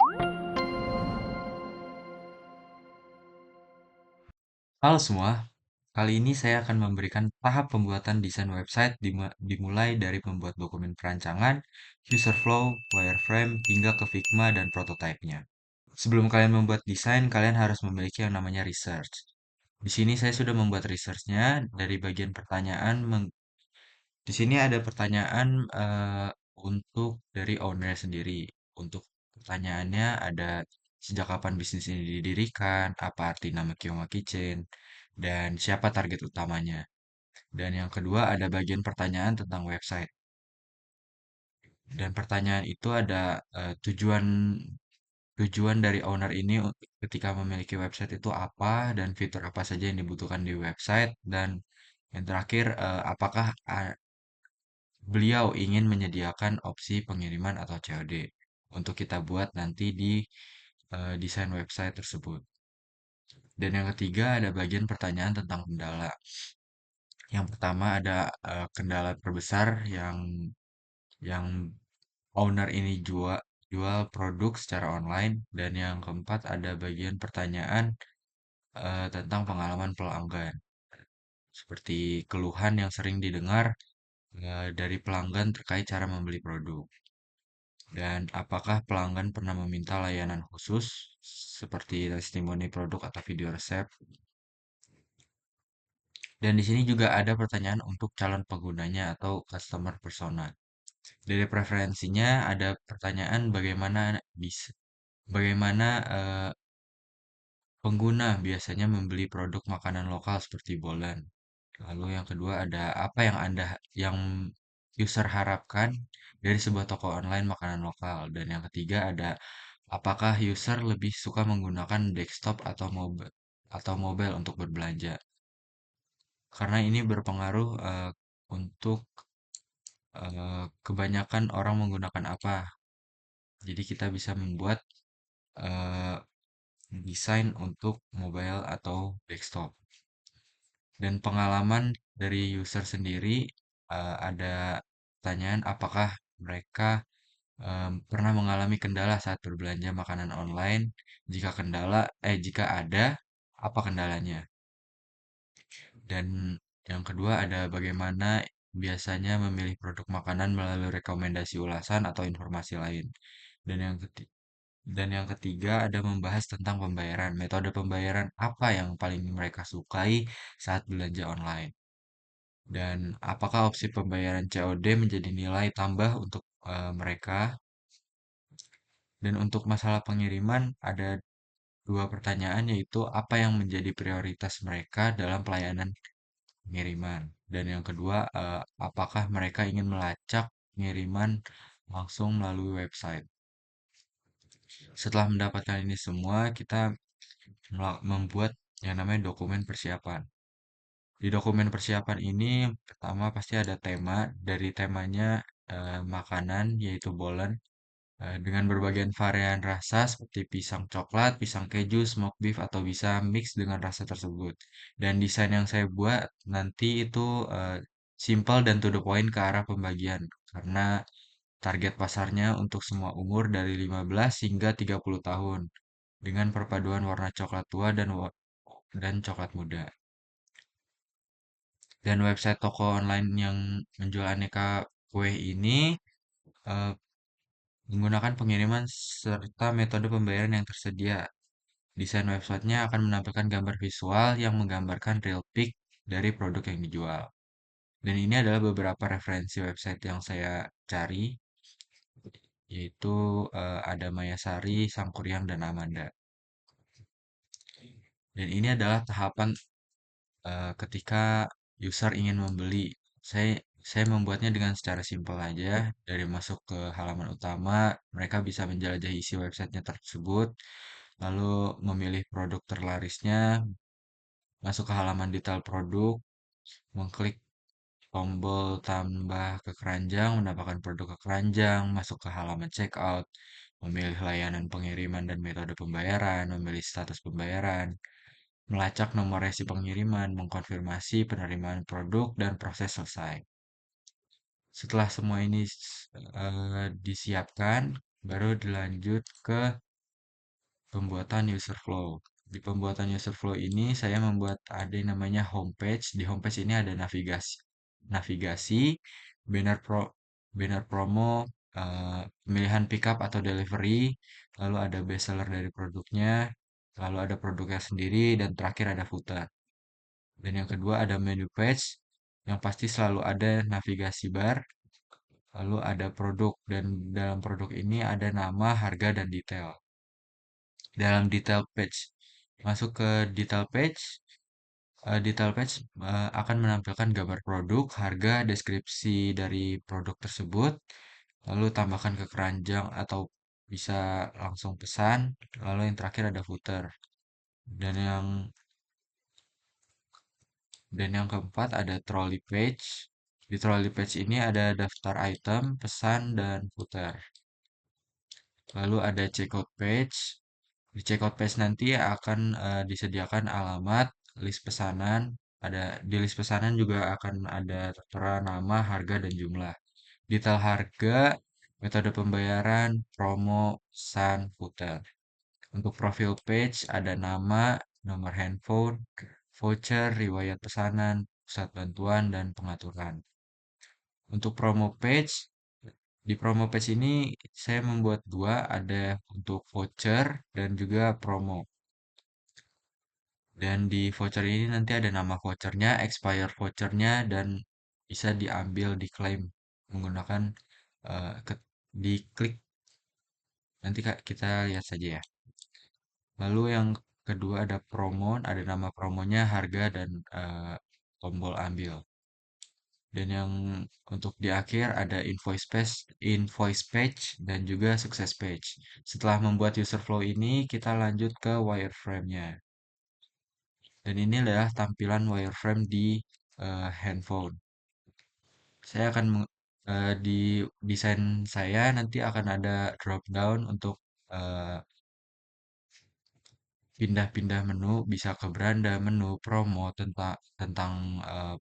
Halo semua, kali ini saya akan memberikan tahap pembuatan desain website dimulai dari membuat dokumen perancangan, user flow, wireframe, hingga ke Figma dan prototipenya. Sebelum kalian membuat desain, kalian harus memiliki yang namanya research. Di sini saya sudah membuat researchnya dari bagian pertanyaan. Di sini ada pertanyaan untuk dari owner sendiri. Untuk pertanyaannya ada sejak kapan bisnis ini didirikan, apa arti nama Kiyoma Kitchen, dan siapa target utamanya. Dan yang kedua ada bagian pertanyaan tentang website. Dan pertanyaan itu ada tujuan tujuan dari owner ini ketika memiliki website itu apa dan fitur apa saja yang dibutuhkan di website dan yang terakhir apakah beliau ingin menyediakan opsi pengiriman atau COD untuk kita buat nanti di desain website tersebut. Dan yang ketiga ada bagian pertanyaan tentang kendala. Yang pertama ada kendala terbesar yang owner ini jual produk secara online dan yang keempat ada bagian pertanyaan tentang pengalaman pelanggan seperti keluhan yang sering didengar dari pelanggan terkait cara membeli produk. Dan apakah pelanggan pernah meminta layanan khusus seperti testimoni produk atau video resep? Dan di sini juga ada pertanyaan untuk calon penggunanya atau customer persona. Dari preferensinya ada pertanyaan bagaimana pengguna biasanya membeli produk makanan lokal seperti bolan. Lalu yang kedua ada apa yang user harapkan dari sebuah toko online makanan lokal. Dan yang ketiga ada apakah user lebih suka menggunakan desktop atau mobile untuk berbelanja. Karena ini berpengaruh untuk kebanyakan orang menggunakan apa. Jadi kita bisa membuat eh, desain untuk mobile atau desktop. Dan pengalaman dari user sendiri ada pertanyaan apakah mereka pernah mengalami kendala saat berbelanja makanan online. Jika ada, apa kendalanya? Dan yang kedua ada bagaimana biasanya memilih produk makanan melalui rekomendasi ulasan atau informasi lain. Dan yang ketiga ada membahas tentang pembayaran. Metode pembayaran apa yang paling mereka sukai saat belanja online. Dan apakah opsi pembayaran COD menjadi nilai tambah untuk mereka. Dan untuk masalah pengiriman ada dua pertanyaan yaitu apa yang menjadi prioritas mereka dalam pelayanan pengiriman. Dan yang kedua, apakah mereka ingin melacak pengiriman langsung melalui website. Setelah mendapatkan ini semua, kita membuat yang namanya dokumen persiapan. Di dokumen persiapan ini pertama pasti ada tema, dari temanya makanan yaitu bolen dengan berbagai varian rasa seperti pisang coklat, pisang keju, smoke beef atau bisa mix dengan rasa tersebut. Dan desain yang saya buat nanti itu simple dan to the point ke arah pembagian karena target pasarnya untuk semua umur dari 15 hingga 30 tahun dengan perpaduan warna coklat tua dan coklat muda. Dan website toko online yang menjual aneka kue ini eh, menggunakan pengiriman serta metode pembayaran yang tersedia. Desain websitenya akan menampilkan gambar visual yang menggambarkan real pic dari produk yang dijual. Dan ini adalah beberapa referensi website yang saya cari, yaitu ada Mayasari, Sangkuriang, dan Amanda. Dan ini adalah tahapan ketika user ingin membeli. Saya membuatnya dengan secara simpel aja. Dari masuk ke halaman utama, mereka bisa menjelajahi isi websitenya tersebut, lalu memilih produk terlarisnya, masuk ke halaman detail produk, mengklik tombol tambah ke keranjang, mendapatkan produk ke keranjang, masuk ke halaman checkout, memilih layanan pengiriman dan metode pembayaran, memilih status pembayaran, melacak nomor resi pengiriman, mengkonfirmasi penerimaan produk, dan proses selesai. Setelah semua ini disiapkan, baru dilanjut ke pembuatan user flow. Di pembuatan user flow ini saya membuat ada yang namanya homepage. Di homepage ini ada navigasi, banner pro, banner promo, pemilihan pickup atau delivery, lalu ada bestseller dari produknya, lalu ada produknya sendiri, dan terakhir ada footer. Dan yang kedua ada menu page, yang pasti selalu ada navigasi bar, lalu ada produk, dan dalam produk ini ada nama, harga, dan detail. Dalam detail page, masuk ke detail page akan menampilkan gambar produk, harga, deskripsi dari produk tersebut, lalu tambahkan ke keranjang atau bisa langsung pesan, lalu yang terakhir ada footer. Dan yang keempat ada trolley page. Di trolley page ini ada daftar item, pesan, dan footer. Lalu ada checkout page. Di checkout page nanti akan disediakan alamat, list pesanan. Di list pesanan juga akan ada tertera nama, harga, dan jumlah. Detail harga, metode pembayaran, promo, pesan, footer. Untuk profil page ada nama, nomor handphone, voucher, riwayat pesanan, pusat bantuan, dan pengaturan. Untuk promo page, di promo page ini saya membuat dua, ada untuk voucher dan juga promo. Dan di voucher ini nanti ada nama vouchernya, expire vouchernya, dan bisa diambil, diklaim menggunakan diklik. Nanti Kak, kita lihat saja ya. Lalu yang kedua ada promo, ada nama promonya, harga, dan tombol ambil. Dan yang untuk di akhir ada invoice page dan juga success page. Setelah membuat user flow ini, kita lanjut ke wireframe-nya. Dan ini adalah tampilan wireframe di handphone. Saya akan di desain saya nanti akan ada drop down untuk eh, pindah-pindah menu, bisa ke beranda, menu, promo, tentang tentang eh,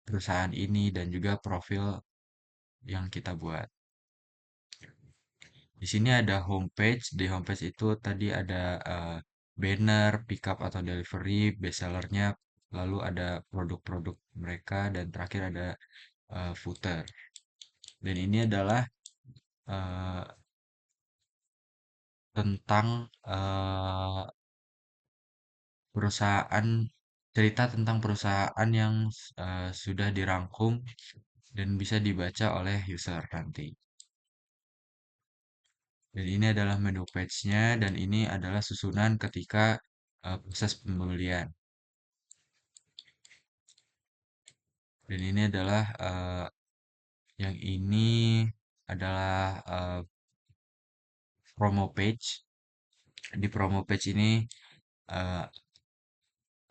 perusahaan ini dan juga profil yang kita buat. Di sini ada homepage. Di homepage itu tadi ada banner, pickup atau delivery, bestsellernya, lalu ada produk-produk mereka, dan terakhir ada footer. Dan ini adalah eh, tentang perusahaan, cerita tentang perusahaan yang sudah dirangkum dan bisa dibaca oleh user nanti. Dan ini adalah menu page-nya, dan ini adalah susunan ketika proses pembelian. Dan ini adalah yang ini adalah promo page. Di promo page ini eh,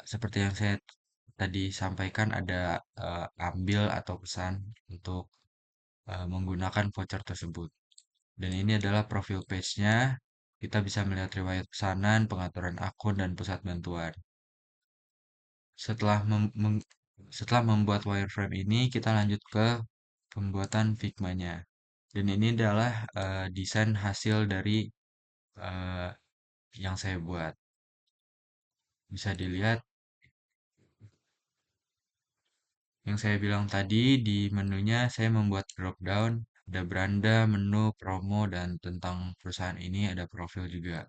seperti yang saya tadi sampaikan ada ambil atau pesan untuk menggunakan voucher tersebut. Dan ini adalah profil page-nya. Kita bisa melihat riwayat pesanan, pengaturan akun, dan pusat bantuan. Setelah setelah membuat wireframe ini, kita lanjut ke pembuatan Figma-nya. Dan ini adalah desain hasil dari eh, yang saya buat. Bisa dilihat yang saya bilang tadi di menunya saya membuat drop down, ada beranda, menu, promo, dan tentang perusahaan ini ada profil juga.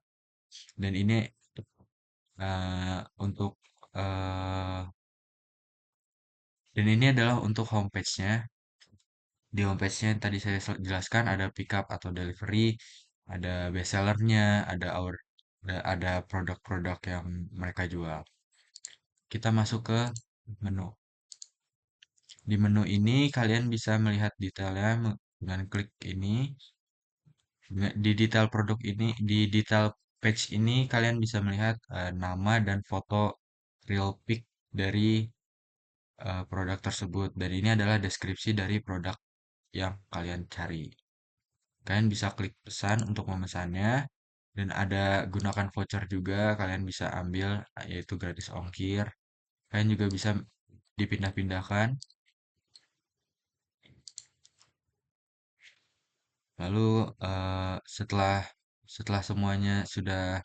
Dan ini untuk eh, dan ini adalah untuk homepage-nya. Di homepage-nya yang tadi saya jelaskan ada pickup atau delivery, ada bestsellernya, ada produk-produk yang mereka jual. Kita masuk ke menu. Di menu ini kalian bisa melihat detailnya dengan klik ini. Di detail produk ini, di detail page ini kalian bisa melihat nama dan foto real pic dari produk tersebut. Dan ini adalah deskripsi dari produk yang kalian cari. Kalian bisa klik pesan untuk memesannya, dan ada gunakan voucher juga, kalian bisa ambil yaitu gratis ongkir. Kalian juga bisa dipindah-pindahkan. Lalu setelah setelah semuanya sudah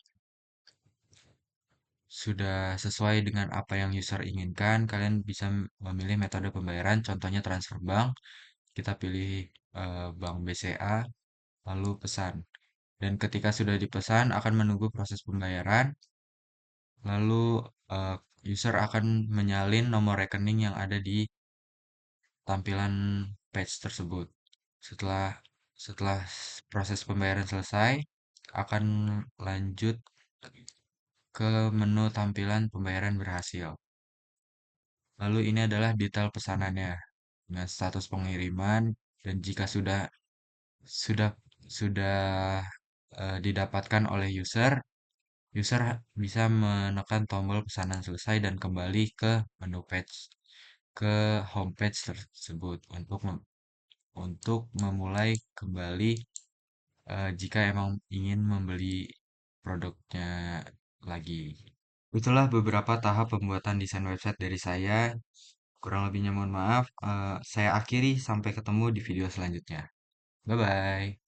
sudah sesuai dengan apa yang user inginkan, kalian bisa memilih metode pembayaran, contohnya transfer bank. Kita pilih bank BCA, lalu pesan. Dan ketika sudah dipesan, akan menunggu proses pembayaran, lalu eh, user akan menyalin nomor rekening yang ada di tampilan page tersebut. Setelah setelah proses pembayaran selesai, akan lanjut ke menu tampilan pembayaran berhasil. Lalu ini adalah detail pesanannya dengan status pengiriman dan jika sudah sudah didapatkan oleh user, user bisa menekan tombol pesanan selesai dan kembali ke menu page ke homepage tersebut untuk memulai kembali jika emang ingin membeli produknya lagi. Itulah beberapa tahap pembuatan desain website dari saya. Kurang lebihnya mohon maaf. Saya akhiri sampai ketemu di video selanjutnya. Bye bye.